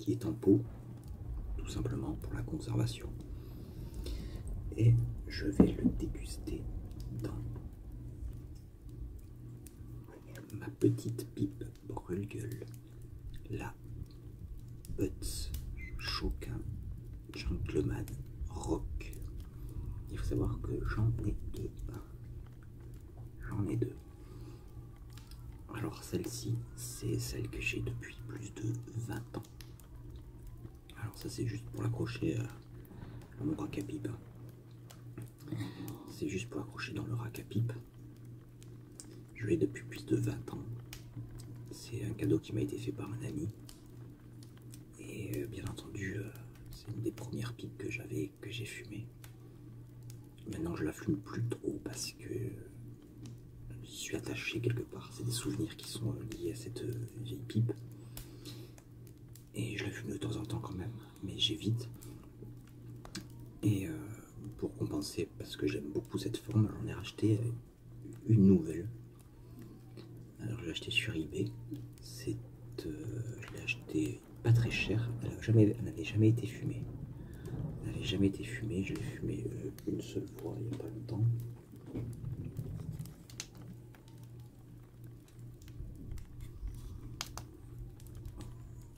qui est en pot, tout simplement pour la conservation. Et je vais le déguster dans ma petite pipe brûle-gueule, la Utz Choquin Gentleman Rock. Il faut savoir que j'en ai deux. Alors celle-ci, c'est celle que j'ai depuis plus de 20 ans. Alors ça c'est juste pour l'accrocher à mon rack à pipe. C'est juste pour accrocher dans le rack à pipe. Je l'ai depuis plus de 20 ans. C'est un cadeau qui m'a été fait par un ami. Et bien entendu, c'est une des premières pipes que j'avais, que j'ai fumées. Maintenant je la fume plus trop parce que j'y suis attaché quelque part. C'est des souvenirs qui sont liés à cette vieille pipe. Et je la fume de temps en temps quand même, mais j'évite. Et pour compenser, parce que j'aime beaucoup cette forme, j'en ai racheté une nouvelle. Alors je l'ai acheté sur eBay. Je l'ai acheté pas très cher. Elle n'avait jamais été fumée. Elle n'avait jamais été fumée. Je l'ai fumée une seule fois il n'y a pas longtemps.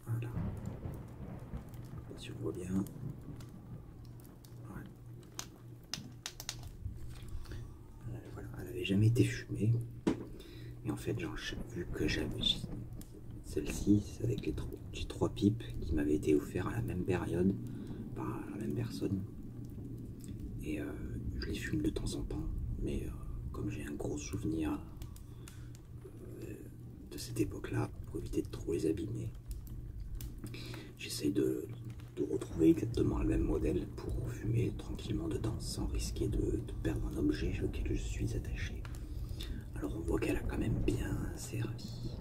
Voilà. Si on voit bien. Ouais. Voilà. Elle n'avait jamais été fumée. Et en fait, vu que j'avais celle-ci, c'est avec les trois pipes qui m'avaient été offertes à la même période par la même personne. Et je les fume de temps en temps, mais comme j'ai un gros souvenir de cette époque-là, pour éviter de trop les abîmer, j'essaye de retrouver exactement le même modèle pour fumer tranquillement dedans sans risquer de perdre un objet auquel je suis attaché. Alors on voit qu'elle a quand même bien servi.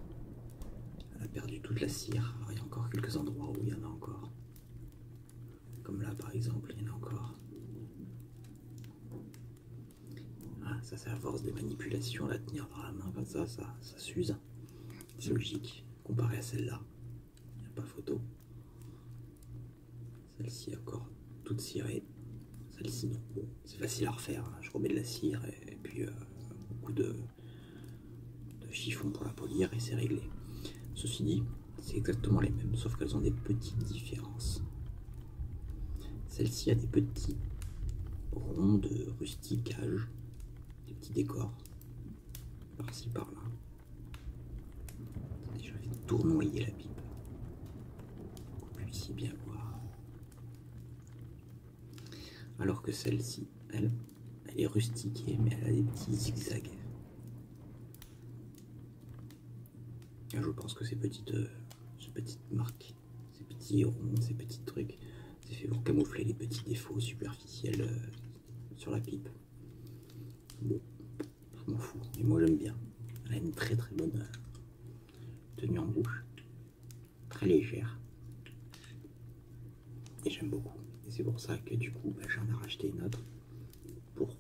Elle a perdu toute la cire. Alors il y a encore quelques endroits où il y en a encore. Comme là par exemple, il y en a encore. Ah, ça c'est à force des manipulations, la tenir dans la main comme ça s'use. C'est logique. Comparé à celle-là, il n'y a pas photo. Celle-ci encore toute cirée. Celle-ci non. Bon, c'est facile à refaire. Hein. Je remets de la cire et puis beaucoup de chiffon pour la polir et c'est réglé. Ceci dit, c'est exactement les mêmes, sauf qu'elles ont des petites différences. Celle-ci a des petits ronds de rusticage, des petits décors, par-ci par-là. Je vais tournoyer la pipe, pour que vous puissiez bien voir. Alors que celle-ci, elle est rustiquée, mais elle a des petits zigzags. Je pense que ces petites marques, ces petits ronds, ces petits trucs, c'est fait pour camoufler les petits défauts superficiels sur la pipe. Bon, je m'en fous, mais moi j'aime bien. Elle a une très très bonne tenue en bouche, très légère, et j'aime beaucoup. Et c'est pour ça que du coup, j'en ai racheté une autre pour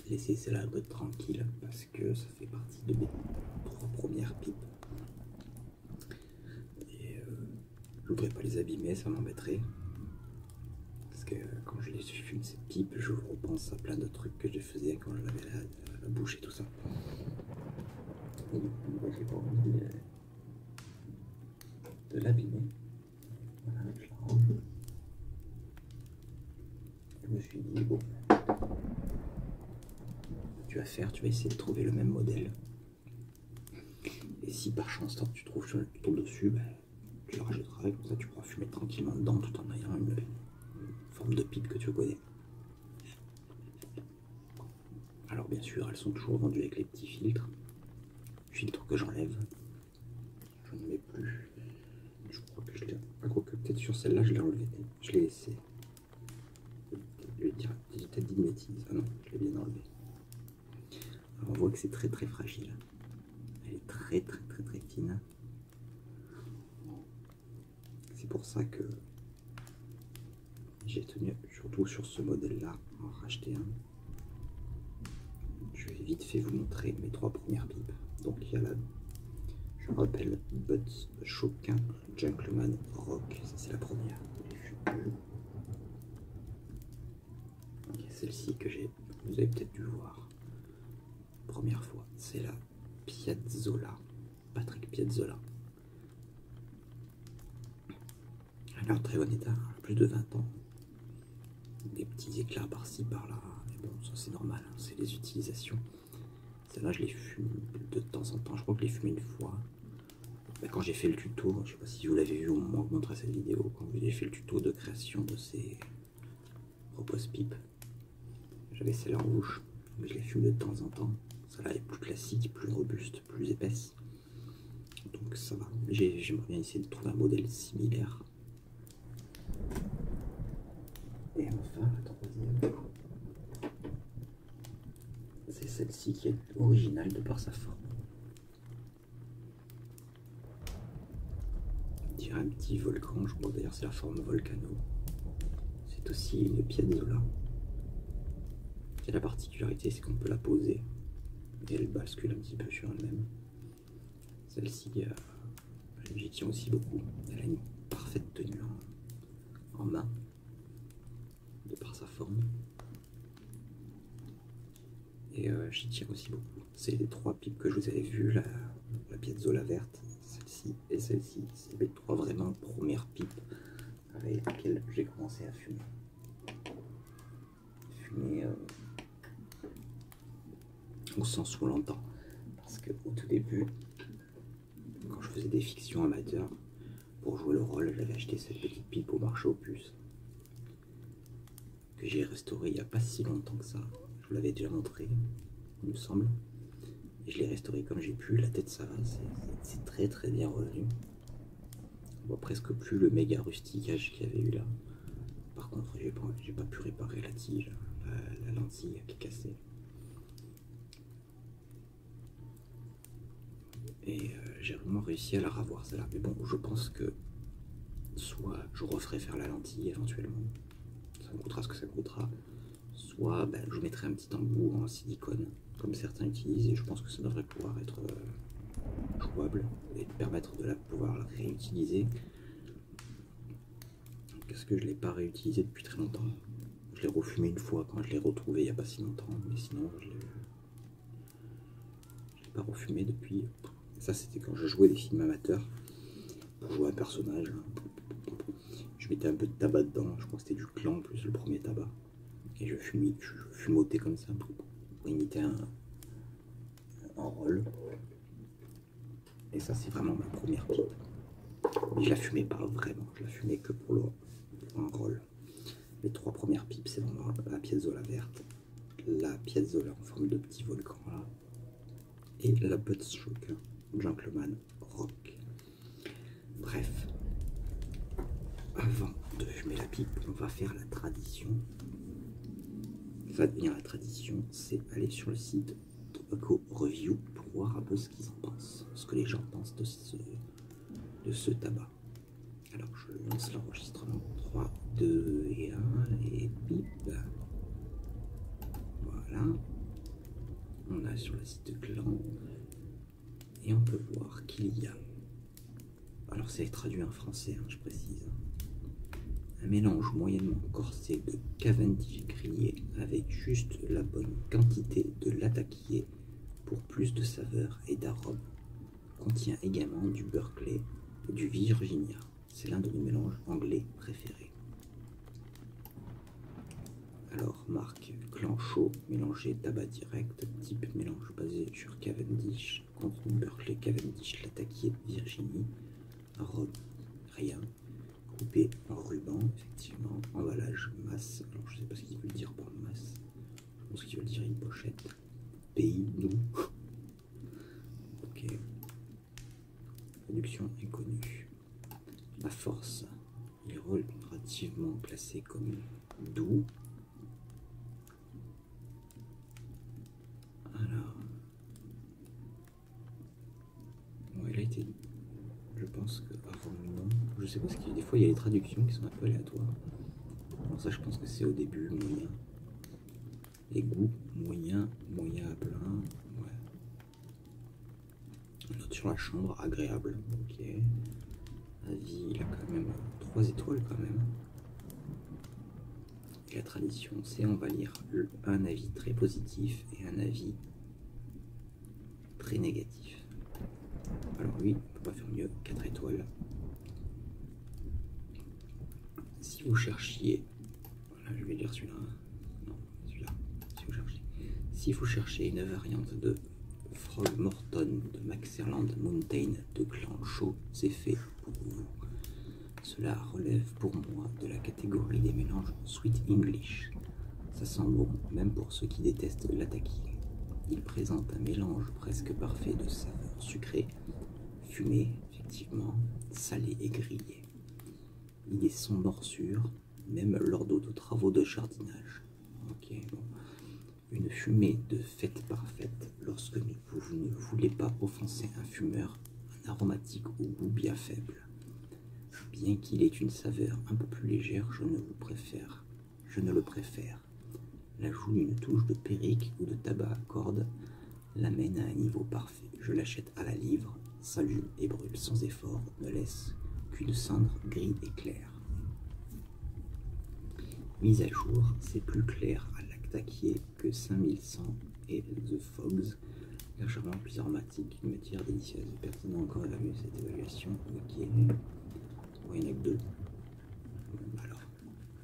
laisser celle-là un peu tranquille, parce que ça fait partie de mes 3 premières pipes. Je voudrais pas les abîmer, ça m'embêterait. Parce que quand je fume cette pipe, je repense à plein de trucs que je faisais quand j'avais la bouche et tout ça. Et du coup, j'ai pas envie de l'abîmer. Voilà, je la range. Je me suis dit, bon, tu vas faire, tu vas essayer de trouver le même modèle. Et si par chance tu tombes dessus, tu le rajouteras et comme ça tu pourras fumer tranquillement dedans tout en ayant une forme de pipe que tu connais. Alors bien sûr, elles sont toujours vendues avec les petits filtres que j'enlève. Je n'en mets plus. Je crois que je l'ai. Quoique peut-être sur celle-là je l'ai enlevé. Je l'ai laissé. J'ai peut-être dit une bêtise. Ah non, je l'ai bien enlevé. Alors on voit que c'est très très fragile. Elle est très très très très fine. C'est pour ça que j'ai tenu, surtout sur ce modèle-là, en racheter un. Je vais vite fait vous montrer mes 3 premières pipes. Donc il y a là, Je me rappelle Butts, Choquin, Gentleman, Rock. Ça, c'est la première. Okay, celle-ci que vous avez peut-être dû voir. Première fois, c'est la Piazzolla. Patrick Piazzolla. Elle est en très bon état, plus de 20 ans. Des petits éclats par-ci, par-là. Mais bon, ça c'est normal, hein, c'est les utilisations. Celle-là, je les fume de temps en temps. Je crois que je l'ai fumé une fois. Mais quand j'ai fait le tuto, je sais pas si vous l'avez vu au moment où je montrais cette vidéo, quand j'ai fait le tuto de création de ces repose-pipes, j'avais celle-là en bouche. Mais je les fume de temps en temps. Celle-là est plus classique, plus robuste, plus épaisse. Donc ça va. J'aimerais bien essayer de trouver un modèle similaire. Et enfin, la troisième, c'est celle-ci qui est originale de par sa forme. On dirait un petit volcan, je crois d'ailleurs c'est la forme volcano. C'est aussi une piazzolla. Et la particularité, c'est qu'on peut la poser et elle bascule un petit peu sur elle-même. Celle-ci, j'y tiens aussi beaucoup. Elle a une parfaite tenue en main, de par sa forme. Et j'y tiens aussi beaucoup. C'est les trois pipes que je vous avais vues, la Piazzolla verte, celle-ci et celle-ci. C'est les trois vraiment premières pipes avec lesquelles j'ai commencé à fumer. Au sens où on l'entend. Parce qu'au tout début, quand je faisais des fictions amateurs, pour jouer le rôle, j'avais acheté cette petite pipe au marché aux puces, que j'ai restaurée il n'y a pas si longtemps que ça. Je vous l'avais déjà montré, il me semble. Et je l'ai restaurée comme j'ai pu. La tête, ça va, c'est très très bien revenu. On voit presque plus le méga rusticage qu'il y avait eu là. Par contre, j'ai pas pu réparer la tige, la lentille qui est cassée. Et j'ai vraiment réussi à la revoir celle-là. Mais bon, je pense que soit je referai faire la lentille éventuellement, ça me coûtera ce que ça coûtera, soit ben, je mettrai un petit embout en silicone comme certains utilisent, et je pense que ça devrait pouvoir être jouable et permettre de pouvoir la réutiliser, parce que je ne l'ai pas réutilisé depuis très longtemps. Je l'ai refumé une fois quand je l'ai retrouvé il n'y a pas si longtemps, mais sinon je ne l'ai pas refumé depuis. Ça, c'était quand je jouais des films amateurs pour jouer un personnage. Je mettais un peu de tabac dedans, je crois que c'était du clan plus le premier tabac, et je fumotais comme ça pour imiter un rôle. Et ça, c'est vraiment ma première pipe. Mais je la fumais pas vraiment, je la fumais que pour un rôle. Les trois premières pipes, c'est vraiment la Piazzolla verte, la Piazzolla en forme de petit volcan là, et la Butts Choquin Gentleman Rock. Bref, avant de fumer la pipe, on va faire la tradition. Ça devient la tradition, c'est aller sur le site Tobacco Review pour voir un peu ce qu'ils en pensent, ce que les gens pensent de ce tabac. Alors je lance l'enregistrement. 3, 2 et 1 et bip. Voilà. On a sur le site Clan et on peut voir qu'il y a, alors c'est traduit en français, hein, je précise, un mélange moyennement corsé de Cavendish grillé avec juste la bonne quantité de latakié pour plus de saveur et d'arôme. Contient également du Berkeley et du Virginia. C'est l'un de mes mélanges anglais préférés. Alors, marque Clan Chaud, mélangé tabac direct, type mélange basé sur Cavendish, contenu Berkeley, Cavendish, latakié, Virginie, arôme, rien. Coupé en ruban, effectivement, emballage masse, alors je sais pas ce qu'il veut dire par masse, je pense qu'il veut dire une pochette, pays, nous, ok, production inconnue, la force, il est relativement classé comme doux, alors, bon, il a été, je pense que avant non, je sais pas ce qu'il y a, des fois il y a les traductions qui sont un peu aléatoires. Alors ça je pense que c'est au début moyen. Les goûts moyen, moyen à plein, ouais. On note sur sur la chambre, agréable. Ok. Avis, il a quand même 3 étoiles quand même. Et la tradition, c'est on va lire un avis très positif et un avis très négatif. Alors lui, on peut pas faire mieux, 4 étoiles. Si vous cherchiez, voilà, je vais lire celui-là. Non, celui-là. Si vous cherchez une variante de Frog Morton de Maxerland Mountain de clan Shaw, c'est fait pour vous. Cela relève pour moi de la catégorie des mélanges Sweet English. Ça sent bon, même pour ceux qui détestent l'attaki. Il présente un mélange presque parfait de saveurs sucrées, fumées, effectivement, salées et grillées. Il est sans morsure, même lors d'autres travaux de jardinage. Ok, bon. Une fumée de fête parfaite lorsque vous ne voulez pas offenser un fumeur, un aromatique au goût bien faible. Bien qu'il ait une saveur un peu plus légère, je ne le préfère. L'ajout d'une touche de perrique ou de tabac à cordes l'amène à un niveau parfait. Je l'achète à la livre, s'allume et brûle sans effort, ne laisse qu'une cendre gris et claire. Mise à jour, c'est plus clair à l'Actaquier que 5100 et The Fogs, légèrement plus aromatique, une matière délicieuse. Personne n'a encore évalué cette évaluation. Ok, bon, il n'y en a que 2. Alors,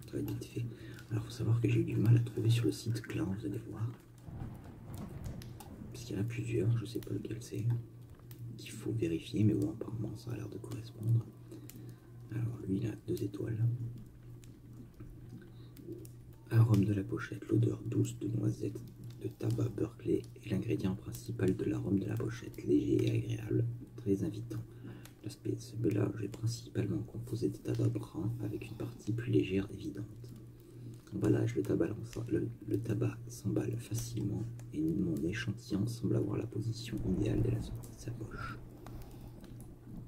ça va être vite fait. Alors, il faut savoir que j'ai eu du mal à trouver sur le site Clan, vous allez voir. Parce qu'il y en a plusieurs, je ne sais pas lequel c'est, qu'il faut vérifier, mais bon, apparemment, ça a l'air de correspondre. Alors, lui, il a 2 étoiles. Arôme de la pochette, l'odeur douce de noisette, de tabac Berkeley est l'ingrédient principal de l'arôme de la pochette, léger et agréable, très invitant. L'aspect de ce mélange est principalement composé de tabac brun avec une partie plus légère évidente. Emballage, le tabac s'emballe facilement et mon échantillon semble avoir la position idéale de la sortie de sa poche.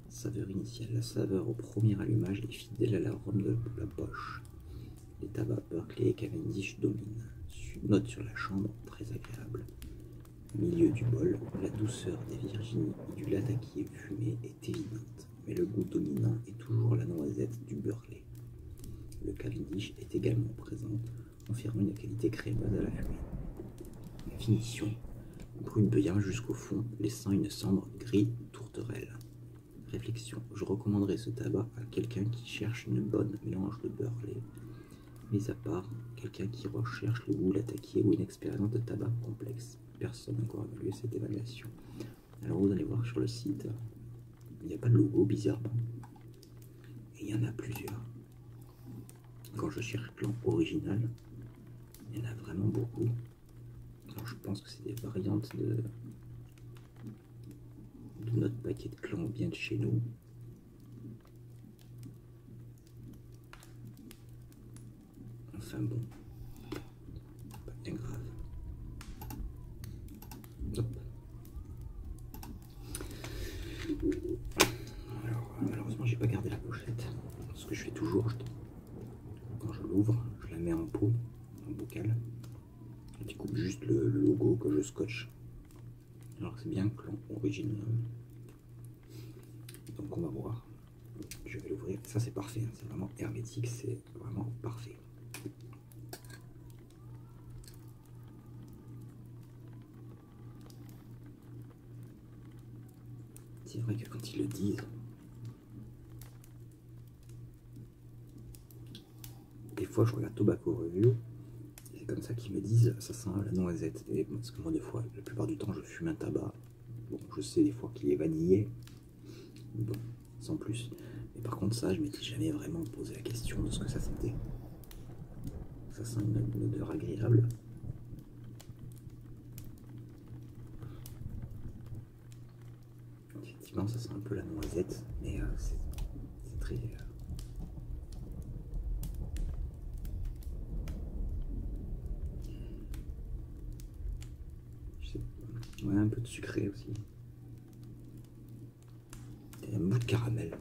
Saveur initiale, la saveur au premier allumage est fidèle à l'arôme de la poche. Les tabacs Berkeley et Cavendish dominent. Note sur la chambre, très agréable. Milieu du bol, la douceur des Virginie et du latakié fumé est évidente, mais le goût dominant est toujours la noisette du Berkeley. Le Cavendish est également présent, confirmant une qualité crémeuse à la fumée. Finition, brûle bien jusqu'au fond, laissant une cendre gris tourterelle. Réflexion, je recommanderais ce tabac à quelqu'un qui cherche une bonne mélange de Berkeley. Mis à part quelqu'un qui recherche le goût l'attaquer ou une expérience de tabac complexe. Personne n'a encore évalué cette évaluation. Alors vous allez voir sur le site, il n'y a pas de logo bizarrement. Et il y en a plusieurs. Quand je cherche clan original, il y en a vraiment beaucoup. Alors je pense que c'est des variantes de notre paquet de clans bien de chez nous. Enfin bon, pas bien grave. Hop. Alors malheureusement j'ai pas gardé la pochette. Ce que je fais toujours, quand je l'ouvre, je la mets en pot, en bocal. Et tu coupes juste le logo que je scotche. Alors c'est bien clan original. Donc on va voir. Je vais l'ouvrir. Ça c'est parfait, hein. C'est vraiment hermétique, c'est vraiment parfait. C'est vrai que quand ils le disent, des fois je regarde Tobacco Review, et c'est comme ça qu'ils me disent ça sent la noisette. Et parce que moi des fois, la plupart du temps je fume un tabac. Bon, je sais des fois qu'il est vanillé, bon, sans plus. Mais par contre ça, je m'étais jamais vraiment posé la question de ce que ça sentait. Ça sent une odeur agréable. Effectivement, ça sent un peu la noisette, mais c'est très... ouais, un peu de sucré aussi. Et un bout de caramel,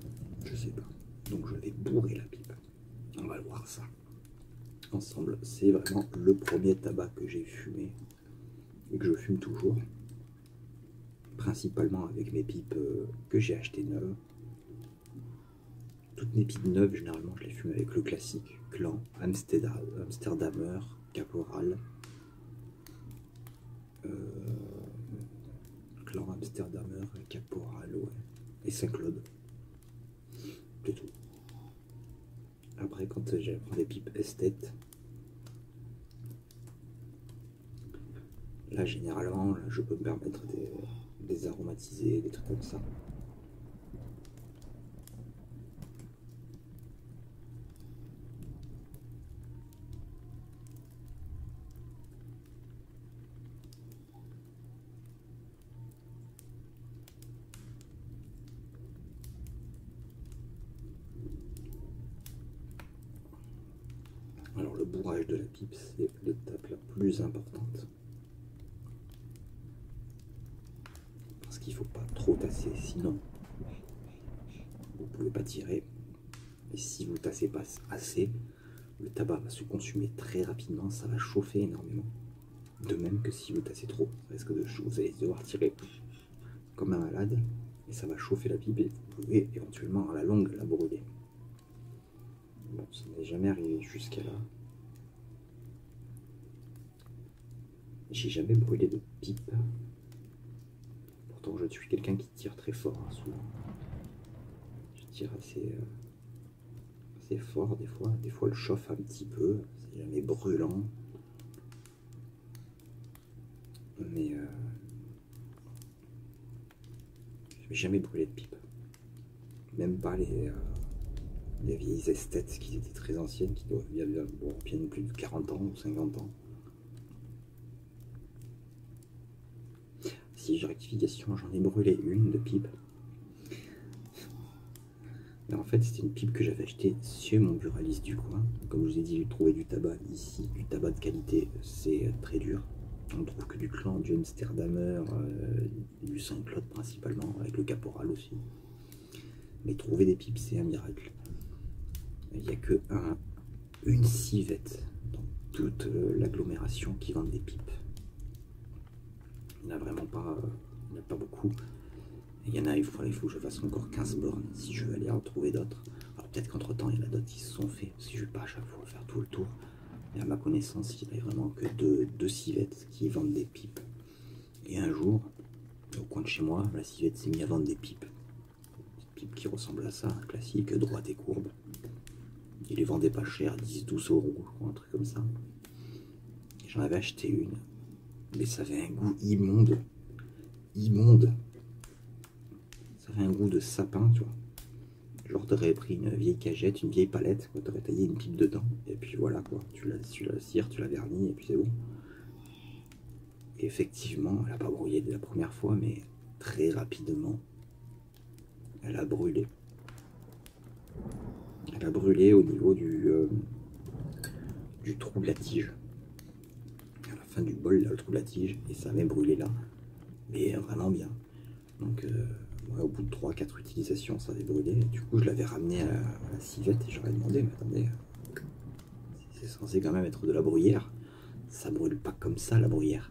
je sais pas. Donc je vais bourrer la pipe. On va voir ça ensemble. C'est vraiment le premier tabac que j'ai fumé et que je fume toujours. principalement avec mes pipes que j'ai achetées neuves. Toutes mes pipes neuves, généralement, je les fume avec le classique Clan, Amsterdamer, Caporal. Clan, Amsterdamer, Caporal, ouais. Et Saint-Claude. C'est tout. Après, quand je prends des pipes esthètes, là, généralement, là, je peux me permettre des aromatisés, des trucs comme ça. Alors le bourrage de la pipe, c'est l'étape la plus importante. Parce qu'il ne faut pas trop tasser, sinon vous ne pouvez pas tirer. Et si vous ne tassez pas assez, le tabac va se consumer très rapidement, ça va chauffer énormément. De même que si vous tassez trop, vous allez devoir tirer comme un malade, et ça va chauffer la pipe et vous pouvez éventuellement à la longue la brûler. Bon, ça n'est jamais arrivé jusqu'à là. J'ai jamais brûlé de pipe. Pourtant, je suis quelqu'un qui tire très fort, hein, souvent. Je tire assez fort des fois. Des fois, le chauffe un petit peu. C'est jamais brûlant. Mais je n'ai jamais brûlé de pipe. Même pas les vieilles esthètes qui étaient très anciennes, qui doivent bien plus de 40 ans ou 50 ans. Si j'ai rectification, j'en ai brûlé une de pipe. Mais en fait, c'était une pipe que j'avais achetée chez mon buraliste du coin. Comme je vous ai dit, j'ai trouvé du tabac ici, du tabac de qualité, c'est très dur. On trouve que du Clan, du Amsterdamer, du Saint-Claude principalement, avec le Caporal aussi. Mais trouver des pipes, c'est un miracle. Il n'y a que une civette dans toute l'agglomération qui vend des pipes. Il n'y en a vraiment pas, il n'y en a pas beaucoup. Il y en a, il faut que je fasse encore 15 bornes si je veux aller en trouver d'autres. Alors peut-être qu'entre temps, il y en a d'autres qui se sont faits, parce que je ne vais pas à chaque fois faire tout le tour. Mais à ma connaissance, il n'y a vraiment que deux civettes qui vendent des pipes. Et un jour, au coin de chez moi, la civette s'est mise à vendre des pipes. Des pipes qui ressemblent à ça, un classique, droite et courbe. Il les vendait pas cher, 10-12 €, je crois, un truc comme ça. J'en avais acheté une, mais ça avait un goût immonde. Immonde. Ça avait un goût de sapin, tu vois. Genre, t'aurais pris une vieille cagette, une vieille palette, quoi, t'aurais taillé une pipe dedans, et puis voilà, quoi. Tu la cires, tu la vernis, et puis c'est bon. Et effectivement, elle n'a pas brouillé dès la première fois, mais très rapidement, elle a brûlé. Elle a brûlé au niveau du trou de la tige. À la fin du bol, là, le trou de la tige, et ça avait brûlé là. Mais vraiment bien. Donc, ouais, au bout de 3-4 utilisations, ça avait brûlé. Et du coup, je l'avais ramené à la civette et j'aurais demandé, mais attendez, c'est censé quand même être de la bruyère. Ça brûle pas comme ça, la bruyère.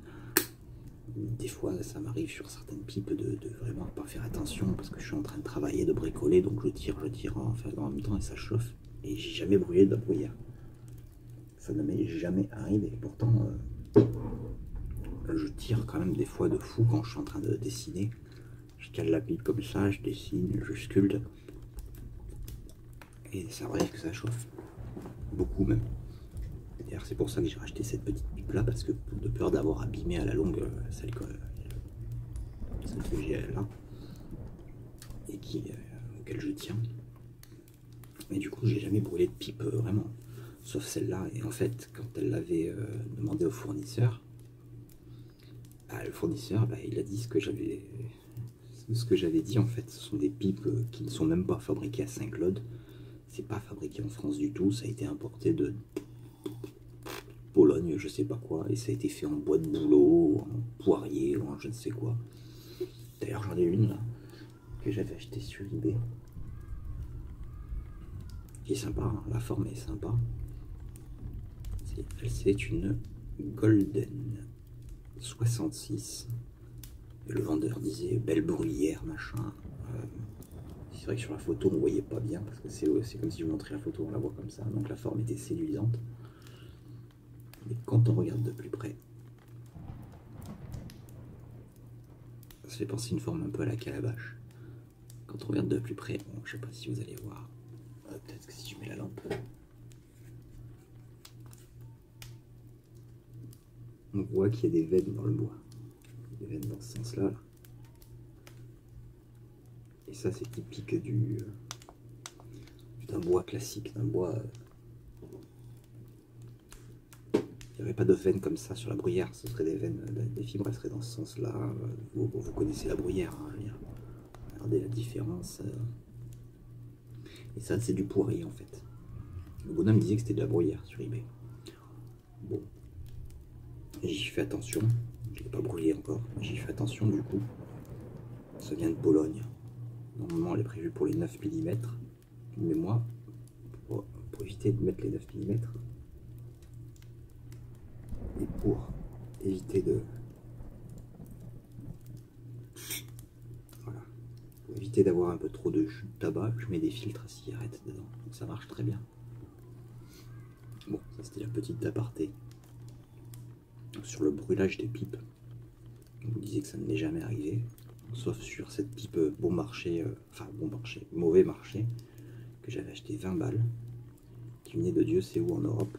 Des fois, ça m'arrive sur certaines pipes de vraiment pas faire attention parce que je suis en train de travailler, de bricoler, donc je tire en même temps et ça chauffe. Et j'ai jamais brûlé de la bruyère. Ça ne m'est jamais arrivé. Pourtant, je tire quand même des fois de fou quand je suis en train de dessiner. Je cale la pipe comme ça, je dessine, je sculpte. Et ça arrive que ça chauffe. Beaucoup même. D'ailleurs, c'est pour ça que j'ai racheté cette petite pipe là, parce que de peur d'avoir abîmé à la longue celle que j'ai là, et auquel je tiens. Mais du coup, j'ai jamais brûlé de pipe vraiment, sauf celle-là. Et en fait, quand elle l'avait demandé au fournisseur, le fournisseur, il a dit ce que j'avais dit. En fait, ce sont des pipes qui ne sont même pas fabriquées à Saint-Claude. C'est pas fabriqué en France du tout. Ça a été importé de Pologne, je sais pas quoi, et ça a été fait en bois de bouleau, en poirier, ou en je ne sais quoi. D'ailleurs, j'en ai une là que j'avais achetée sur eBay, qui est sympa, hein, la forme est sympa. C'est une Golden 66 Et le vendeur disait belle bruyère, machin. C'est vrai que sur la photo on voyait pas bien parce que c'est comme si je vous montrais la photo, on la voit comme ça, donc la forme était séduisante. Mais quand on regarde de plus près, ça fait penser une forme un peu à la calabash. Quand on regarde de plus près, bon, je sais pas si vous allez voir, peut-être que si je mets la lampe, on voit qu'il y a des veines dans le bois, des veines dans ce sens-là. Là. Et ça, c'est typique d'un bois classique, d'un bois. Il n'y aurait pas de veines comme ça sur la bruyère, ce serait des veines, des fibres, elles seraient dans ce sens-là. Vous connaissez la bruyère, hein, regardez la différence. Et ça, c'est du poirier en fait. Le bonhomme disait que c'était de la bruyère sur eBay. Bon, j'y fais attention. Je ne l'ai pas brûlé encore, mais j'y fais attention du coup. Ça vient de Pologne. Normalement, elle est prévue pour les 9 mm. Mais moi, pour éviter de mettre les 9 mm, et pour éviter de... Voilà. Pour éviter d'avoir un peu trop de jus de tabac, je mets des filtres à cigarettes dedans. Donc ça marche très bien. Bon, ça c'était la petite aparté. Sur le brûlage des pipes, on vous disait que ça ne m'est jamais arrivé. Sauf sur cette pipe bon marché, mauvais marché, que j'avais acheté 20 balles, qui venait de Dieu sait où en Europe,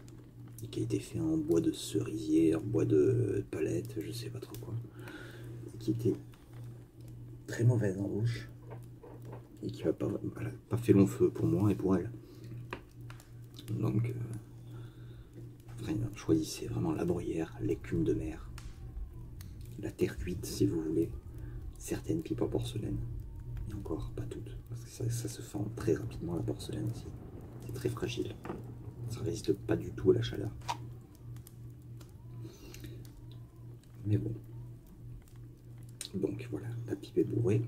et qui a été fait en bois de cerisier, en bois de palette, je sais pas trop quoi, et qui était très mauvaise en bouche, et qui n'a pas fait long feu pour moi et pour elle. Donc, choisissez vraiment la bruyère, l'écume de mer, la terre cuite si vous voulez, certaines pipes en porcelaine, et encore pas toutes, parce que ça se fend très rapidement la porcelaine aussi, c'est très fragile, ça résiste pas du tout à la chaleur. Mais bon, donc voilà, la pipe est bourrée.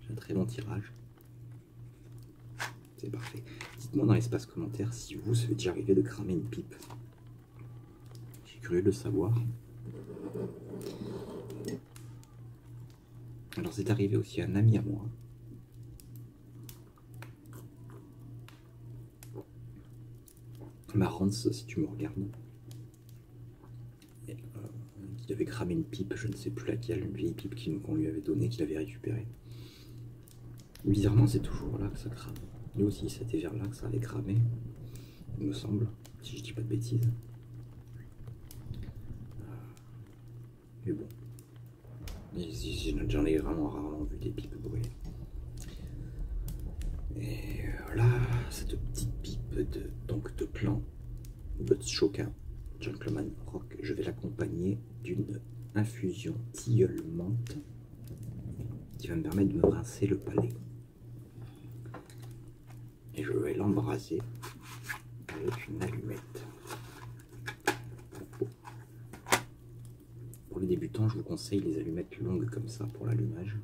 J'ai un très bon tirage. C'est parfait. Dites-moi dans l'espace commentaire si vous, ça fait déjà arrivé de cramer une pipe. Je suis curieux de le savoir. Alors c'est arrivé aussi à un ami à moi. Marance, si tu me regardes. Il avait cramé une pipe, je ne sais plus laquelle, une vieille pipe qu'on lui avait donnée, qu'il avait récupérée. Bizarrement, c'est toujours là que ça crame. Lui aussi, c'était vers là que ça allait cramer, il me semble, si je dis pas de bêtises. Mais bon, j'en ai vraiment rarement vu des pipes brûlées. Et voilà, cette petite pipe de clan Butchoka Gentleman Rock, je vais l'accompagner d'une infusion tilleul menthe qui va me permettre de me rincer le palais. Et je vais l'embraser avec une allumette. Pour les débutants, je vous conseille les allumettes longues comme ça pour l'allumage.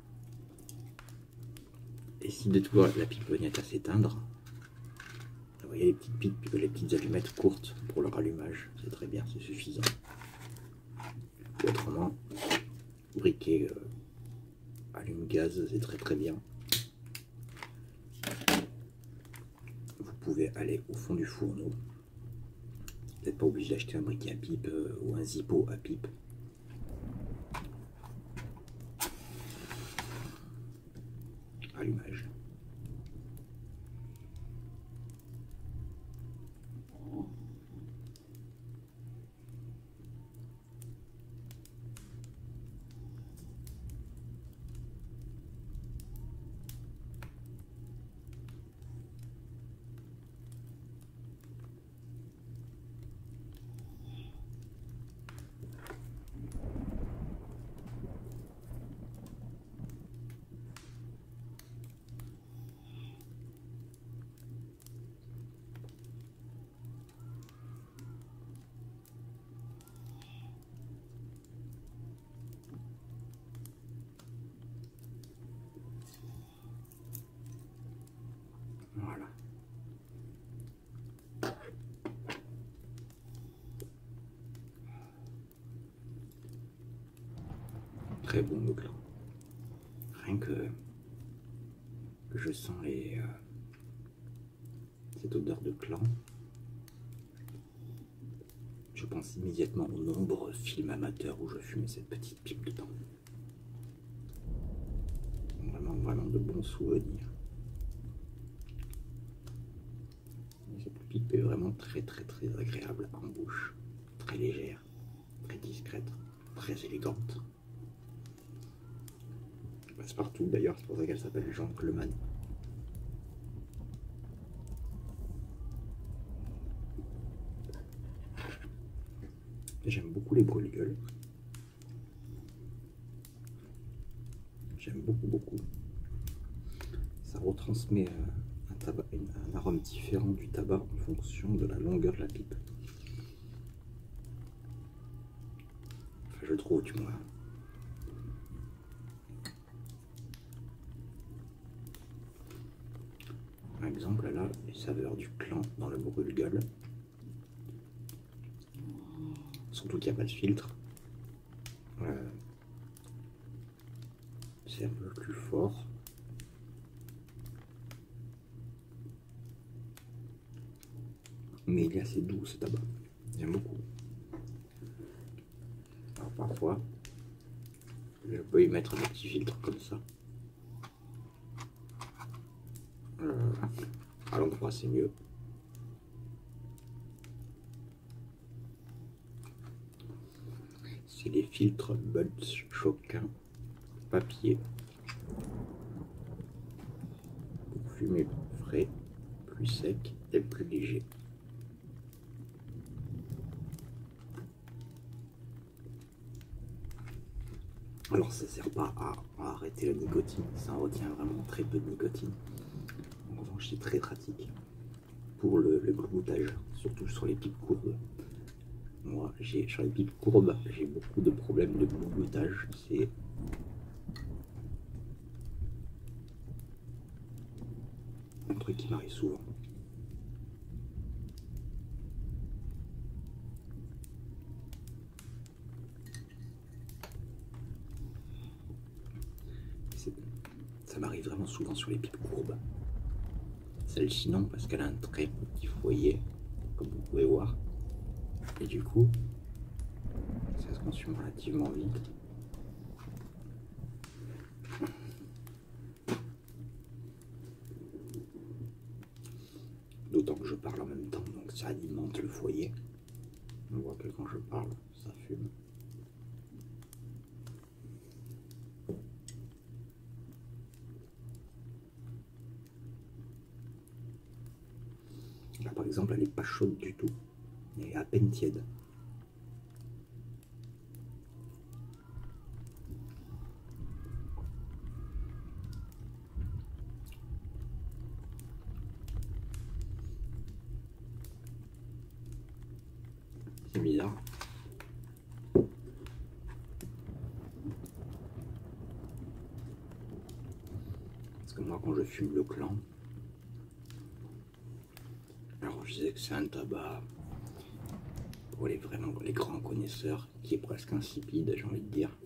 Et si de tout la pipe venait à s'éteindre, vous voyez les petites pipes, les petites allumettes courtes pour leur allumage, c'est très bien, c'est suffisant. Ou autrement, briquet allume-gaz, c'est très très bien. Vous pouvez aller au fond du fourneau. Vous n'êtes pas obligé d'acheter un briquet à pipe ou un zippo à pipe. Allumage. Voilà. très bon le clan. Rien que je sens cette odeur de clan, je pense immédiatement aux nombreux films amateurs où je fumais cette petite pipe dedans. Vraiment de bons souvenirs. Cette pipe est vraiment très agréable en bouche, très légère, très discrète, très élégante. Elle passe partout d'ailleurs, c'est pour ça qu'elle s'appelle Jean Cleman. J'aime beaucoup les brûle-gueules. J'aime beaucoup. Ça retransmet un arôme différent du tabac en fonction de la longueur de la pipe. Enfin, je trouve du moins. Par exemple, là, les saveurs du clan dans le brûle-gueule. Surtout qu'il n'y a pas de filtre. C'est un peu plus fort. Mais il est assez doux ce tabac. J'aime beaucoup. Alors parfois, je peux y mettre des petits filtres comme ça. À l'endroit c'est mieux. C'est les filtres Buds Choquin papier pour fumer frais, plus sec et plus léger. Alors ça sert pas à arrêter la nicotine, ça retient vraiment très peu de nicotine. En revanche c'est très pratique pour le gloutage, surtout sur les pipes courbes. Moi sur les pipes courbes j'ai beaucoup de problèmes de gloutage, c'est un truc qui m'arrive souvent. Ça m'arrive vraiment souvent sur les pipes courbes. Celle-ci non, parce qu'elle a un très petit foyer, comme vous pouvez voir. Et du coup, ça se consomme relativement vite. D'autant que je parle en même temps, donc ça alimente le foyer. On voit que quand je parle, ça fume. Là, par exemple, elle n'est pas chaude du tout. Elle est à peine tiède. C'est bizarre. Parce que moi, quand je fume le clan, alors je disais que c'est un tabac pour les grands connaisseurs, qui est presque insipide, j'ai envie de dire.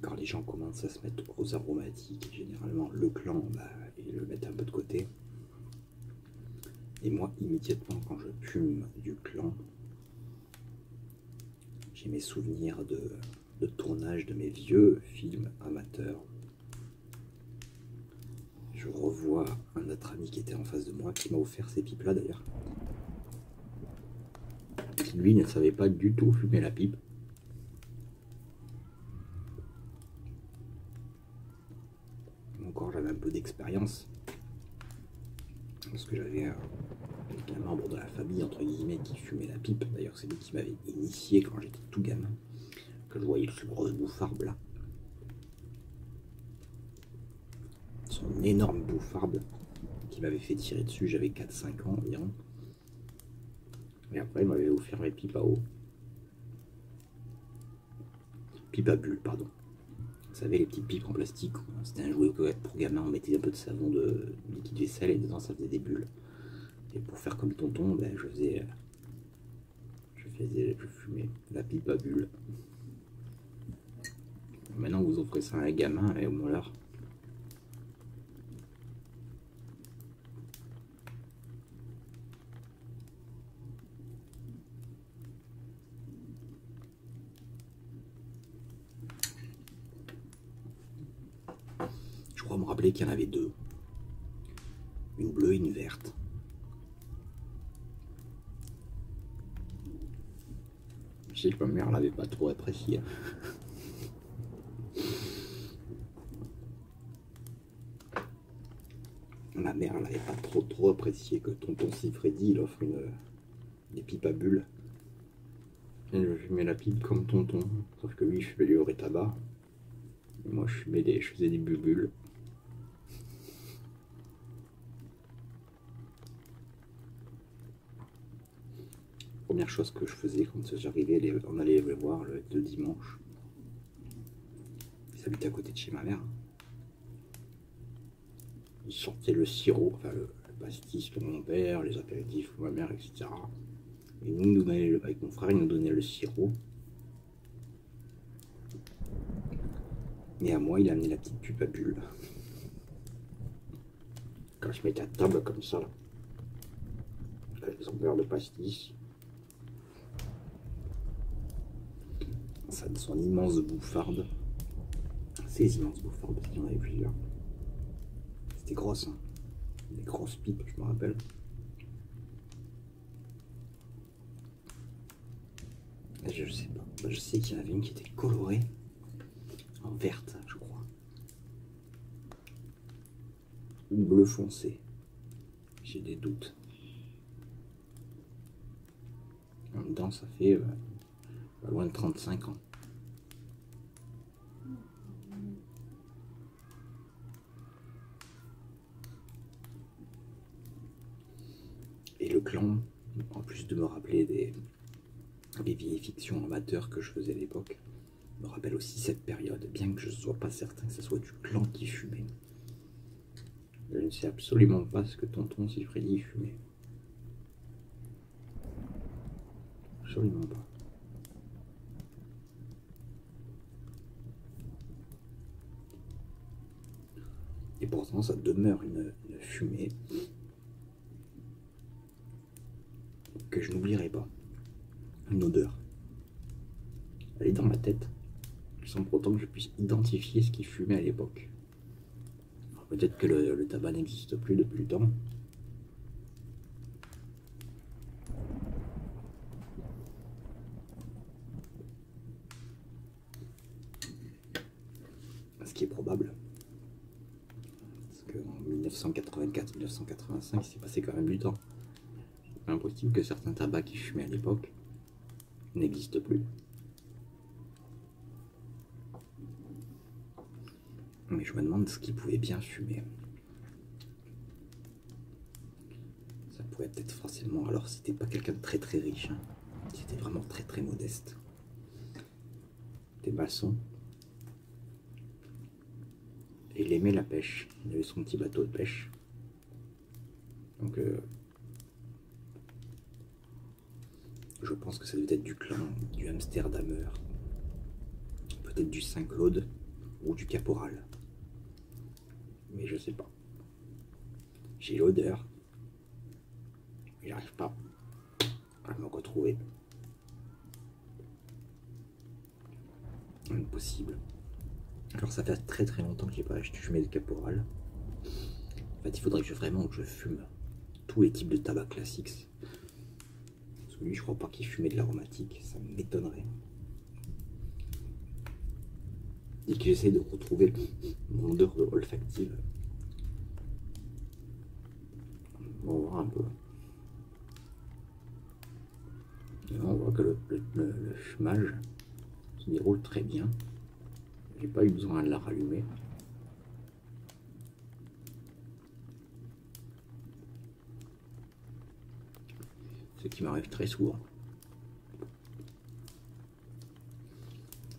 Quand les gens commencent à se mettre aux aromatiques, généralement le clan, ils le mettent un peu de côté. Et moi, immédiatement, quand je fume du clan, j'ai mes souvenirs de tournage de mes vieux films amateurs. Je revois un autre ami qui était en face de moi, qui m'a offert ces pipes-là d'ailleurs. Qui lui ne savait pas du tout fumer la pipe. Encore, j'avais un peu d'expérience. Parce que j'avais un membre de la famille, entre guillemets, qui fumait la pipe. D'ailleurs, c'est lui qui m'avait initié quand j'étais tout gamin. Que je voyais le grosse bouffarde là. Son énorme bouffarde qui m'avait fait tirer dessus, j'avais 4-5 ans environ. Et après, il m'avait offert mes pipes à eau. Pipes à bulles, pardon. Vous savez, les petites pipes en plastique, c'était un jouet pour gamin, on mettait un peu de savon de liquide vaisselle et dedans ça faisait des bulles. Et pour faire comme tonton, je faisais je fumais la pipe à bulles. Maintenant vous offrez ça à un gamin et au moins l'heure. Je crois me rappeler qu'il y en avait deux. Une bleue et une verte. Je sais que ma mère l'avait pas trop apprécié. Ma mère l'avait pas trop apprécié que tonton Sifredi il offre des pipes à bulles. Et je fumais la pipe comme tonton, sauf que lui je fumais du vrai tabac. Et moi je faisais des bulles. Première chose que je faisais quand j'arrivais, on allait les voir le dimanche. Ils habitaient à côté de chez ma mère. Ils sortaient le sirop, enfin le pastis pour mon père, les apéritifs pour ma mère, etc. Et nous donnaient, avec mon frère, il nous donnait le sirop. Et à moi, il a amené la petite pipe à bulles. Quand je mettais à table comme ça, là, avec son beurre de pastis, ça de son immense bouffarde. Ces immenses bouffardes, parce qu'il y en avait plusieurs. C'était grosse, hein. Des grosses pipes, je me rappelle. Je sais pas. Je sais qu'il y en avait une qui était colorée en verte, je crois. Ou bleu foncé. J'ai des doutes. En même temps, ça fait pas loin de 35 ans. Et le clan, en plus de me rappeler des vieilles fictions amateurs que je faisais à l'époque, me rappelle aussi cette période, bien que je ne sois pas certain que ce soit du clan qui fumait. Je ne sais absolument pas ce que tonton Sifredi fumait. Absolument pas. Et pourtant, ça demeure une fumée que je n'oublierai pas. Une odeur. Elle est dans ma tête, sans pour autant que je puisse identifier ce qui fumait à l'époque. Peut-être que le tabac n'existe plus depuis le temps. Ce qui est probable. Parce qu'en 1984-1985, il s'est passé quand même du temps. C'est impossible que certains tabacs qui fumaient à l'époque n'existent plus. Mais je me demande ce qu'il pouvait bien fumer. Ça pouvait peut-être facilement. Alors, c'était pas quelqu'un de très riche. Hein. C'était vraiment très modeste. C'était maçon. Et il aimait la pêche. Il avait son petit bateau de pêche. Donc, je pense que ça devait être du clan, du Amsterdamer. Peut-être du Saint-Claude ou du Caporal. Mais je sais pas. J'ai l'odeur. J'arrive pas à me retrouver. Impossible. Alors ça fait très longtemps que j'ai pas fumé de Caporal. En fait, il faudrait que vraiment que je fume tous les types de tabac classiques. Parce que lui, je crois pas qu'il fumait de l'aromatique. Ça m'étonnerait. Et que j'essaie de retrouver mon odeur olfactive. On va voir un peu. Et là, on voit que le fumage se déroule très bien. J'ai pas eu besoin de la rallumer. Ce qui m'arrive très souvent.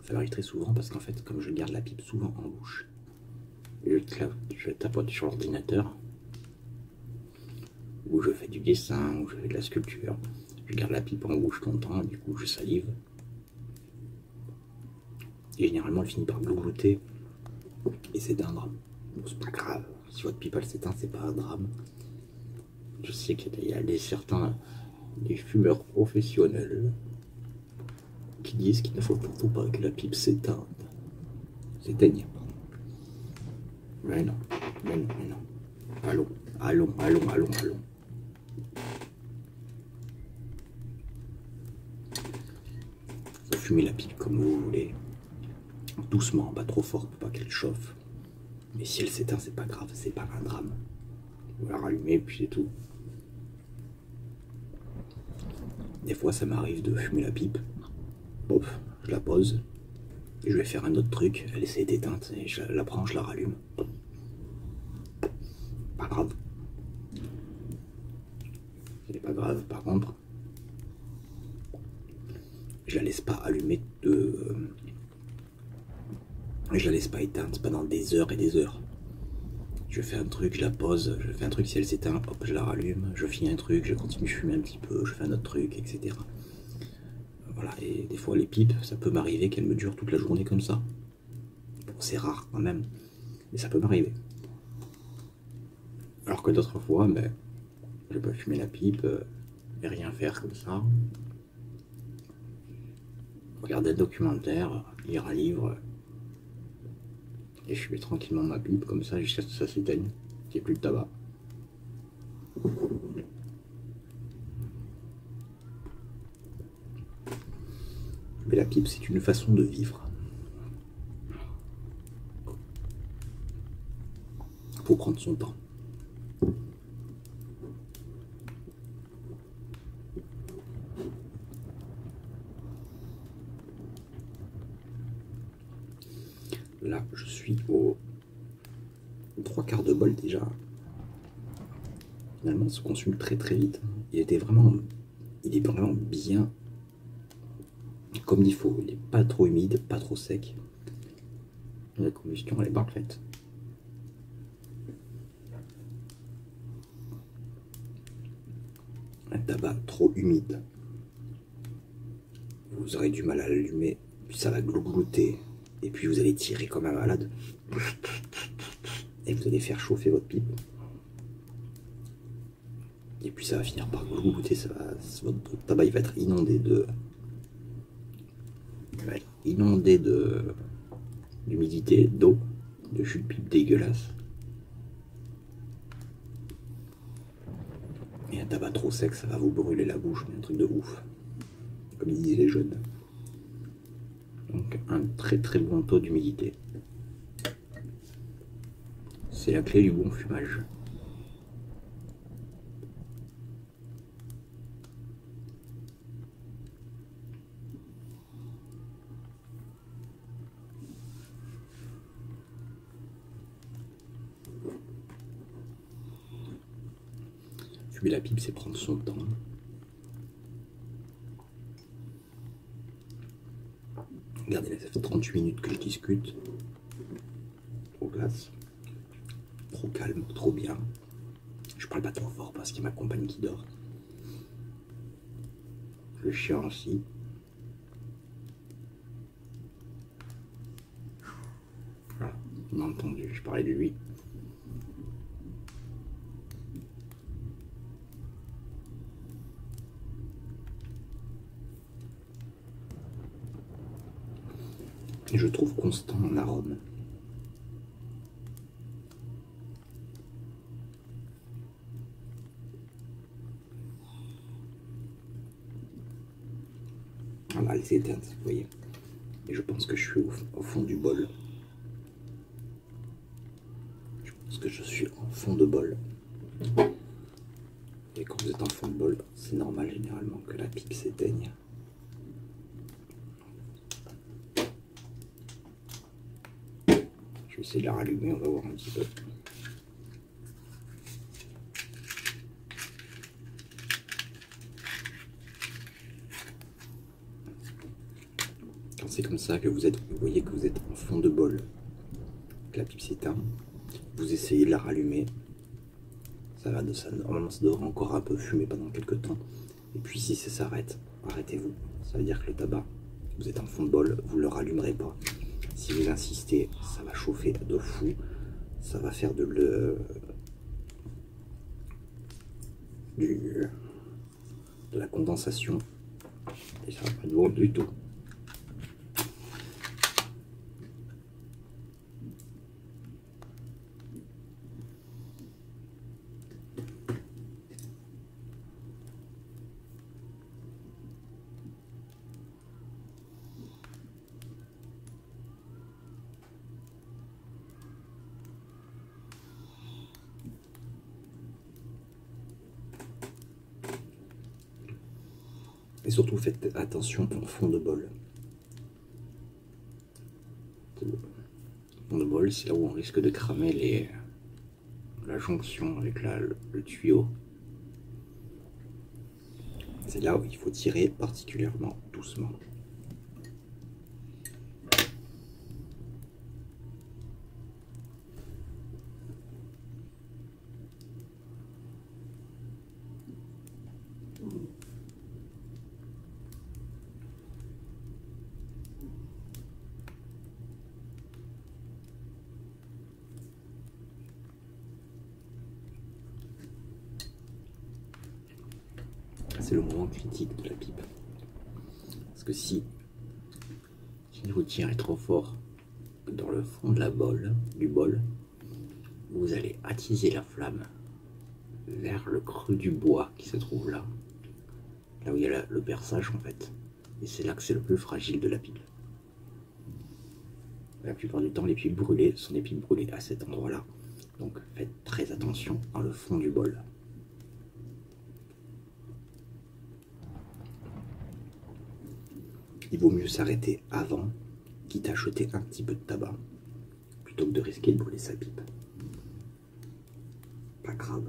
Ça m'arrive très souvent parce qu'en fait, comme je garde la pipe souvent en bouche, et je tapote sur l'ordinateur, ou je fais du dessin, ou je fais de la sculpture, Je garde la pipe en bouche longtemps, et du coup je salive. Et généralement elle finit par glouglouter et s'éteindre. Bon, c'est pas grave, si votre pipe elle s'éteint, c'est pas un drame. Je sais qu'il y a certains des fumeurs professionnels qui disent qu'il ne faut surtout pas que la pipe s'éteigne. Mais non, mais non, mais non. Allons, allons, allons, allons, allons. Vous fumez la pipe comme vous voulez. Doucement, pas trop fort pour pas qu'elle chauffe. Mais si elle s'éteint, c'est pas grave, c'est pas un drame. Vous la rallumez, puis c'est tout. Des fois, ça m'arrive de fumer la pipe. Hop, je la pose. Et je vais faire un autre truc. Elle essaie d'éteinte. Et je la prends, je la rallume. Pas grave. C'est pas grave, par contre. Je la laisse pas allumer je la laisse pas éteinte pendant des heures et des heures. Je fais un truc, je la pose, je fais un truc, si elle s'éteint, hop, je la rallume, je finis un truc, je continue, je fume un petit peu, je fais un autre truc, etc. Voilà, et des fois les pipes, ça peut m'arriver qu'elles me durent toute la journée comme ça. Bon, c'est rare quand même, mais ça peut m'arriver. Alors que d'autres fois, ben, je peux fumer la pipe et rien faire comme ça. Regarder un documentaire, lire un livre, et je fumer tranquillement ma pipe comme ça jusqu'à ce que ça s'éteigne, qu'il n'y ait plus de tabac. Mais la pipe, c'est une façon de vivre. Faut prendre son temps. Là, je suis aux 3/4 de bol déjà. Finalement, ça se consume très très vite. Il est vraiment bien comme il faut. Il n'est pas trop humide, pas trop sec. La combustion, elle est parfaite. Un tabac trop humide, vous aurez du mal à l'allumer, puis ça va glouglouter, et puis vous allez tirer comme un malade, et vous allez faire chauffer votre pipe. Et puis ça va finir par glouglouter, votre tabac il va être inondé d'humidité, d'eau, de jus de pipe dégueulasse. Et un tabac trop sec, ça va vous brûler la bouche, mais un truc de ouf, comme ils disent les jeunes. Donc un très très bon taux d'humidité. C'est la clé du bon fumage. Fumer la pipe, c'est prendre son temps. Regardez là, ça fait 38 minutes que je discute. Trop classe. Trop calme, trop bien. Je parle pas trop fort parce qu'il y a ma compagne qui dort. Le chien aussi. Voilà, on a entendu, je parlais de lui. Et je trouve constant en arôme. Voilà, elle s'est éteinte, vous voyez. Et je pense que je suis au fond du bol. Je pense que je suis en fond de bol. Et quand vous êtes en fond de bol, c'est normal généralement que la pipe s'éteigne. Je vais essayer de la rallumer, on va voir un petit peu. Quand c'est comme ça que vous voyez que vous êtes en fond de bol, que la pipe s'éteint, vous essayez de la rallumer. Normalement ça devrait encore un peu fumer pendant quelques temps. Et puis si ça s'arrête, arrêtez-vous. Ça veut dire que le tabac, vous êtes en fond de bol, vous ne le rallumerez pas. Si vous insistez, ça va chauffer de fou. Ça va faire de la condensation. Et ça va pas être bon du tout. Et surtout, faites attention au fond de bol. Le fond de bol, c'est là où on risque de cramer la jonction avec le tuyau. C'est là où il faut tirer particulièrement doucement. C'est le moment critique de la pipe. Parce que si vous tirez trop fort dans le fond de du bol, vous allez attiser la flamme vers le creux du bois qui se trouve là. Là où il y a le perçage en fait. Et c'est là que c'est le plus fragile de la pipe. La plupart du temps, les pipes brûlées sont des pipes brûlées à cet endroit-là. Donc faites très attention dans le fond du bol. Il vaut mieux s'arrêter avant, quitte à jeter un petit peu de tabac, plutôt que de risquer de brûler sa pipe. Pas grave.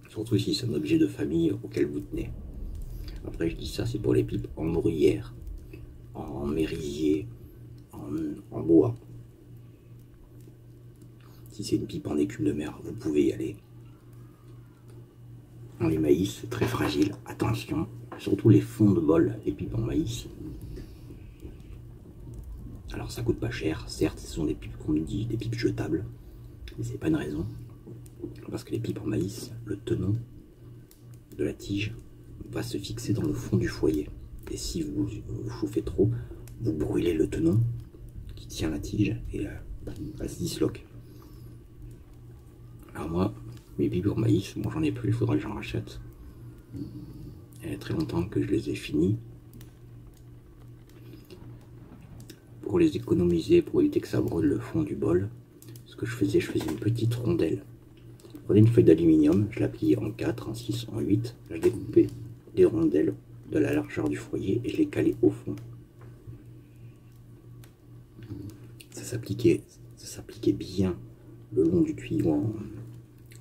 Surtout si c'est un objet de famille auquel vous tenez. Après, je dis ça, c'est pour les pipes en bruyère, en merisier, en bois. Si c'est une pipe en écume de mer, vous pouvez y aller. Les maïs, c'est très fragile, attention, surtout les fonds de bol, les pipes en maïs. Alors ça coûte pas cher, certes, ce sont des pipes qu'on dit, des pipes jetables, mais c'est pas une raison. Parce que les pipes en maïs, le tenon de la tige va se fixer dans le fond du foyer. Et si vous chauffez trop, vous brûlez le tenon qui tient la tige et elle se disloque. Alors moi, mes pipes en maïs, moi j'en ai plus, il faudra que j'en rachète. Il y a très longtemps que je les ai finis. Pour les économiser, pour éviter que ça brûle le fond du bol, ce que je faisais une petite rondelle. Je prenais une feuille d'aluminium, je la pliais en 4, en 6, en 8, je découpais des rondelles de la largeur du foyer et je les calais au fond. Ça s'appliquait bien le long du tuyau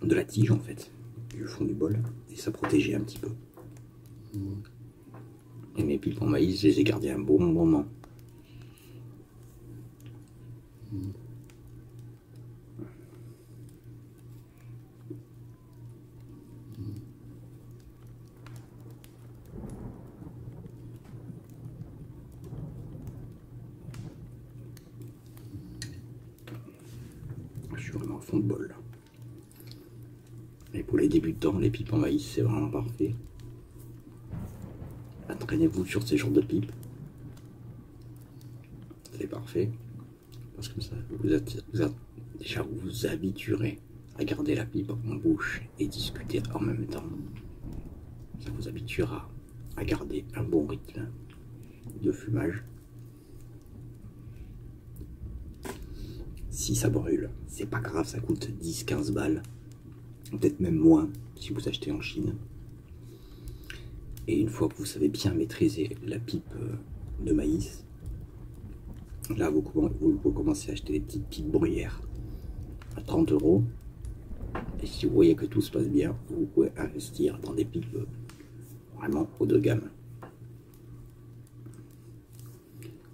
de la tige en fait, du fond du bol, et ça protégeait un petit peu. Et mes pipes en maïs, je les ai gardées un bon moment. Je suis vraiment au fond de bol. Et pour les débutants, les pipes en maïs, c'est vraiment parfait. Entraînez-vous sur ces genres de pipes. C'est parfait. Parce que ça, déjà vous vous habituerez à garder la pipe en bouche et discuter en même temps. Ça vous habituera à garder un bon rythme de fumage. Si ça brûle, c'est pas grave, ça coûte 10-15 balles. Peut-être même moins si vous achetez en Chine. Et une fois que vous savez bien maîtriser la pipe de maïs, là vous commencez à acheter des petites pipes bruyères à 30 €. Et si vous voyez que tout se passe bien, vous pouvez investir dans des pipes vraiment haut de gamme.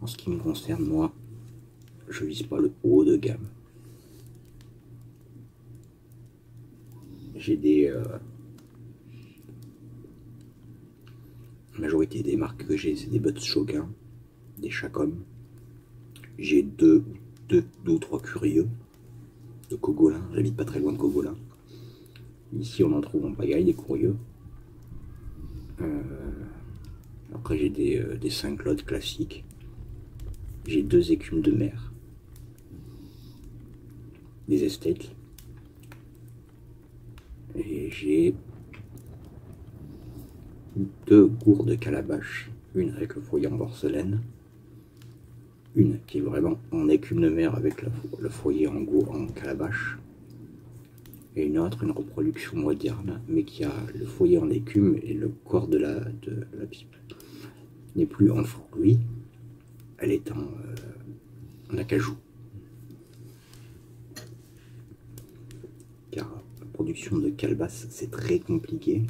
En ce qui me concerne, moi, je vise pas le haut de gamme. J'ai des... la majorité des marques que j'ai, c'est des Butz Shogun, des Chacom. J'ai deux ou trois curieux de Cogolin. J'habite pas très loin de Cogolin. Ici, on en trouve en pagaille, des curieux. Après, j'ai des Saint-Claude classiques. J'ai deux écumes de mer. Des estates. Et j'ai deux gourdes de calabash. Une avec le foyer en porcelaine. Une qui est vraiment en écume de mer avec le foyer en calabash. Et une autre, une reproduction moderne, mais qui a le foyer en écume et le corps de la pipe n'est plus en fruit, elle est en acajou. Car la production de calebasse, c'est très compliqué.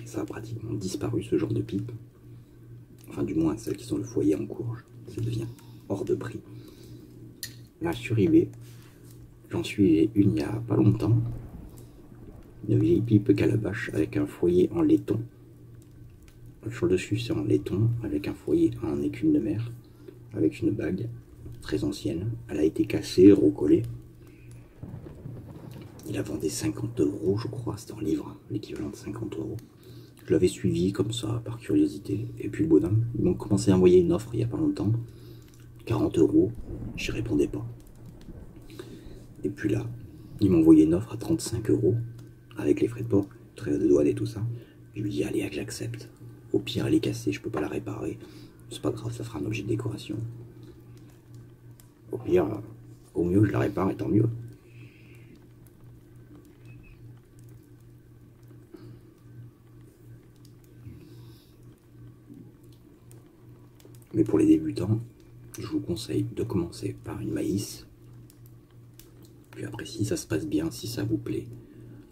Et ça a pratiquement disparu, ce genre de pipe. Enfin, du moins, celles qui sont le foyer en courge. Ça devient hors de prix. Là, sur eBay, j'en suis une il n'y a pas longtemps. Une vieille pipe calabash avec un foyer en laiton. Sur le dessus, c'est en laiton, avec un foyer en écume de mer, avec une bague très ancienne. Elle a été cassée, recollée. Il a vendu 50 €, je crois, c'était en livre, l'équivalent de 50 €. Je l'avais suivi comme ça, par curiosité. Et puis le bonhomme, ils m'ont commencé à envoyer une offre il n'y a pas longtemps. 40 €, j'y répondais pas. Et puis là, ils m'ont envoyé une offre à 35 €, avec les frais de port, frais de douane et tout ça. Je lui dis, allez, j'accepte. Au pire, elle est cassée, je peux pas la réparer. C'est pas grave, ça fera un objet de décoration. Au pire, au mieux, je la répare et tant mieux. Mais pour les débutants, je vous conseille de commencer par une maïs. Puis après, si ça se passe bien, si ça vous plaît,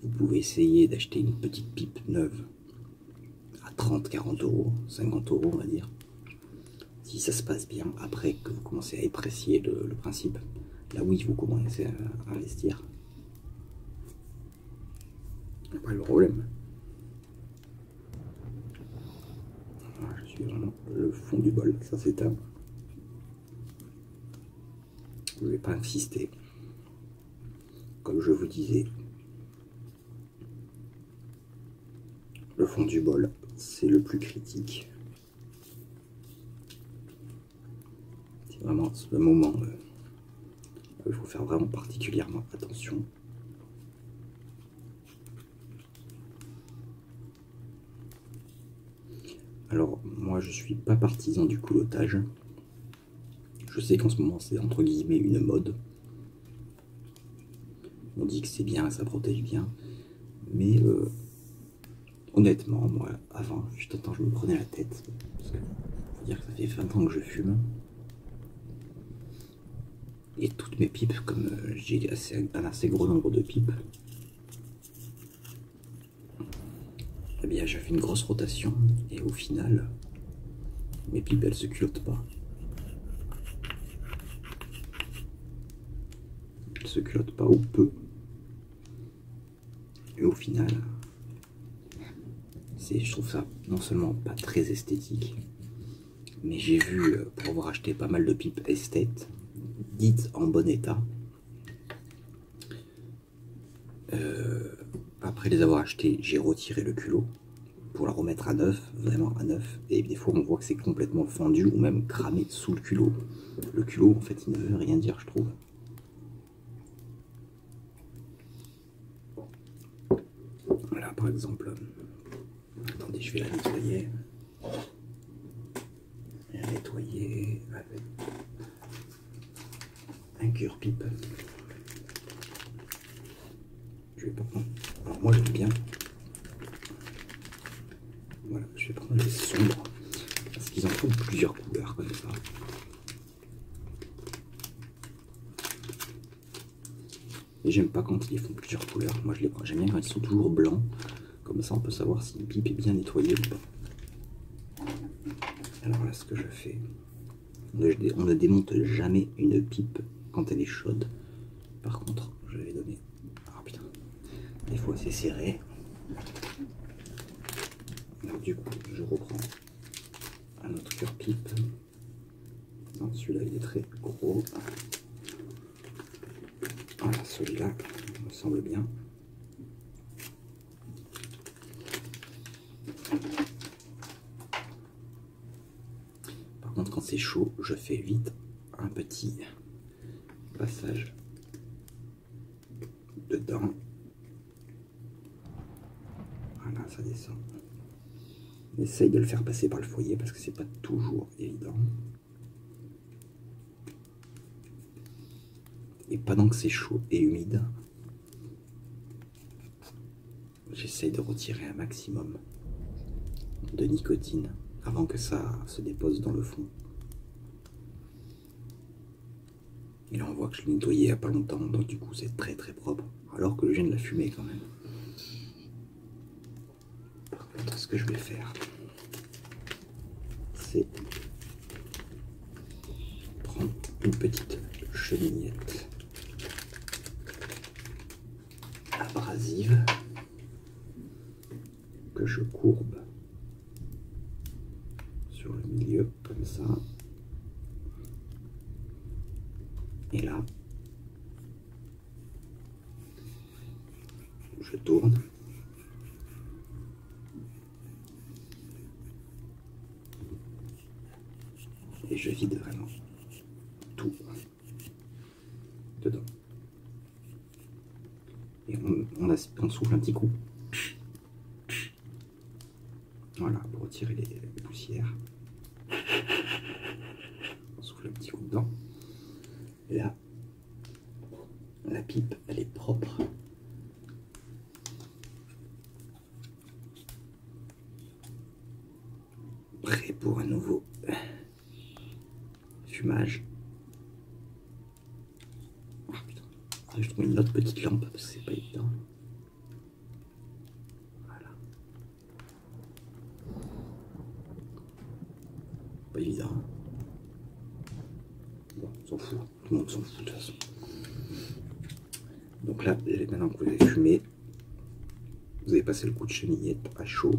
vous pouvez essayer d'acheter une petite pipe neuve à 30, 40 €, 50 € on va dire. Si ça se passe bien, après que vous commencez à apprécier le principe, là oui, vous commencez à investir. Après le problème, je suis vraiment le fond du bol, ça c'est un... Je ne vais pas insister. Comme je vous disais, le fond du bol, c'est le plus critique. C'est vraiment le moment où il faut faire vraiment particulièrement attention. Alors, moi, je suis pas partisan du coulotage. Je sais qu'en ce moment, c'est entre guillemets une mode. On dit que c'est bien, ça protège bien. Mais honnêtement, moi, avant, juste temps, je me prenais la tête. Parce que, faut dire que ça fait 20 ans que je fume. Et toutes mes pipes, comme j'ai un assez gros nombre de pipes, eh bien, j'ai fait une grosse rotation. Et au final, mes pipes, elles se culottent pas. Elles se culottent pas ou peu. Et au final, je trouve ça non seulement pas très esthétique, mais j'ai vu, pour avoir acheté pas mal de pipes esthètes, dites en bon état, après les avoir achetées, j'ai retiré le culot pour la remettre à neuf, vraiment à neuf, et des fois on voit que c'est complètement fendu ou même cramé sous le culot. Le culot, en fait, il ne veut rien dire, je trouve. Voilà, par exemple, attendez, je vais la nettoyer. La nettoyer avec un cure-pipe. Je vais pas prendre. Alors moi j'aime bien. Voilà, je vais prendre les sombres parce qu'ils en font plusieurs couleurs comme ça. Et j'aime pas quand ils font plusieurs couleurs. Moi je les prends. J'aime bien quand ils sont toujours blancs. Comme ça on peut savoir si une pipe est bien nettoyée ou pas. Alors là ce que je fais, on ne démonte jamais une pipe quand elle est chaude. Par contre, je vais donner des fois c'est serré. Alors du coup, je reprends un autre cœur pipe. Non, celui-là il est très gros. Voilà, celui-là me semble bien. Par contre, quand c'est chaud, je fais vite un petit passage dedans. Voilà, ça descend. On essaye de le faire passer par le foyer parce que c'est pas toujours évident. Et pendant que c'est chaud et humide, j'essaye de retirer un maximum de nicotine avant que ça se dépose dans le fond. Et là on voit que je l'ai nettoyé il n'y a pas longtemps, donc du coup c'est très très propre, alors que je viens de la fumer quand même. Par contre, ce que je vais faire, c'est prendre une petite cheminette abrasive que je courbe sur le milieu comme ça. Et là, je tourne. Et je vide vraiment tout dedans. Et on souffle un petit coup. Voilà, pour retirer les poussières. On souffle un petit coup dedans. Et là, la pipe, elle est propre. Prêt pour un nouveau fumage. Oh, putain. Je trouve une autre petite lampe parce que c'est pas évident. Voilà. Pas évident. Bon, on s'en fout. Tout le monde s'en fout de toute façon. Donc là, maintenant que vous avez fumé, vous avez passé le coup de cheminette à chaud.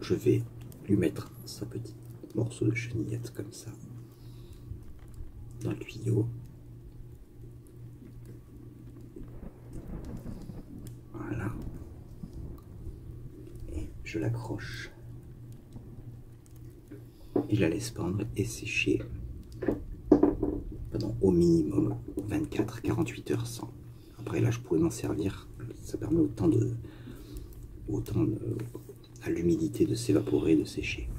Je vais lui mettre sa petite morceau de chenillette comme ça dans le tuyau. Voilà. Et je l'accroche. Et je la laisse pendre et sécher pendant au minimum 24-48 heures sans. Après là je pourrais m'en servir. Ça permet autant à l'humidité de s'évaporer, de sécher.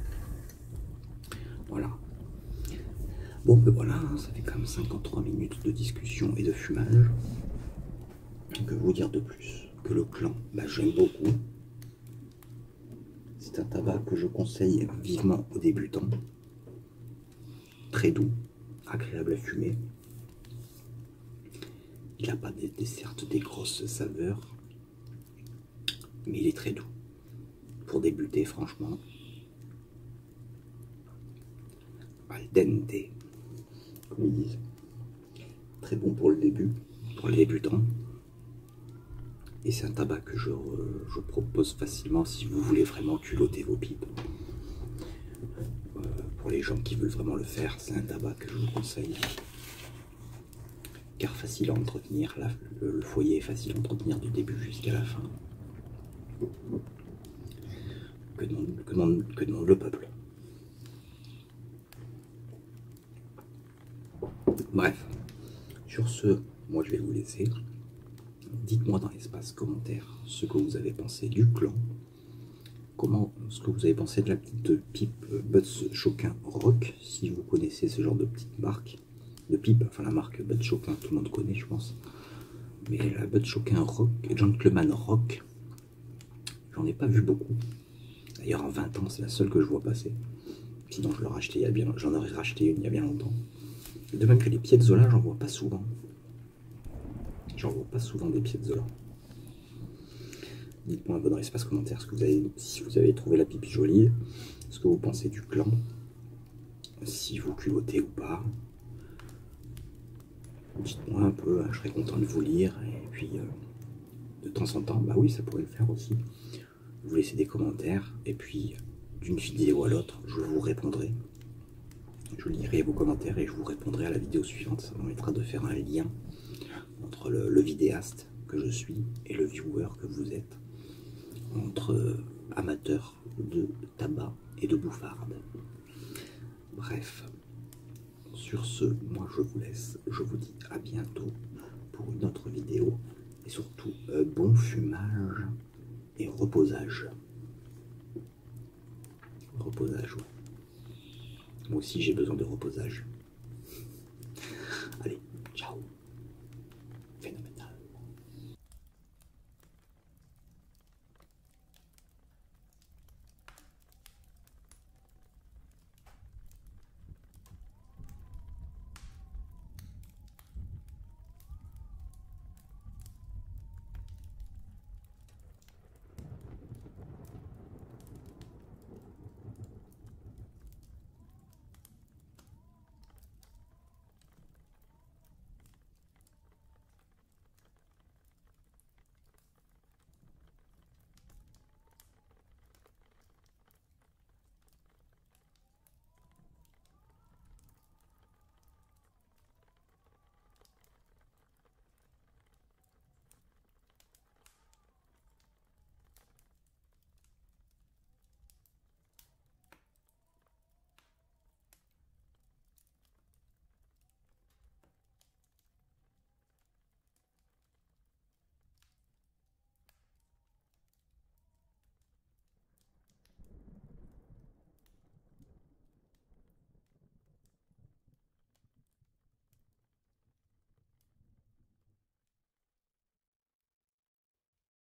Voilà. Bon ben voilà, ça fait quand même 53 minutes de discussion et de fumage. Que vous dire de plus? Que le clan, bah, j'aime beaucoup. C'est un tabac que je conseille vivement aux débutants. Très doux, agréable à fumer. Il n'a pas certes des grosses saveurs, mais il est très doux. Pour débuter, franchement, al dente, comme ils disent. Très bon pour le début, pour les débutants. Et c'est un tabac que je propose facilement si vous voulez vraiment culotter vos pipes. Pour les gens qui veulent vraiment le faire, c'est un tabac que je vous conseille. Car facile à entretenir, le foyer est facile à entretenir du début jusqu'à la fin. Que demande le peuple. Bref, sur ce, moi je vais vous laisser. Dites-moi dans l'espace commentaire ce que vous avez pensé du clan, ce que vous avez pensé de la petite pipe Butz Choquin Rock, si vous connaissez ce genre de petite marque de pipe, enfin la marque Butz Choquin, tout le monde connaît je pense, mais la Butz Choquin Rock, Gentleman Rock, j'en ai pas vu beaucoup. D'ailleurs en 20 ans c'est la seule que je vois passer, sinon je l'aurais racheté j'en aurais racheté une il y a bien longtemps. De même que les Piazzolla, j'en vois pas souvent. J'en vois pas souvent des Piazzolla. Dites-moi un peu dans l'espace commentaire si vous avez trouvé la pipe jolie, ce que vous pensez du clan, si vous culottez ou pas. dites-moi un peu, je serais content de vous lire. Et puis, de temps en temps, bah oui, ça pourrait le faire aussi. Vous laissez des commentaires, et puis, d'une vidéo à l'autre, je vous répondrai. Je lirai vos commentaires et je vous répondrai à la vidéo suivante. Ça permettra de faire un lien entre le vidéaste que je suis et le viewer que vous êtes, entre amateurs de tabac et de bouffarde. Bref, sur ce, moi je vous laisse, je vous dis à bientôt pour une autre vidéo, et surtout bon fumage et reposage. Reposage, ouais. Moi aussi j'ai besoin de reposage.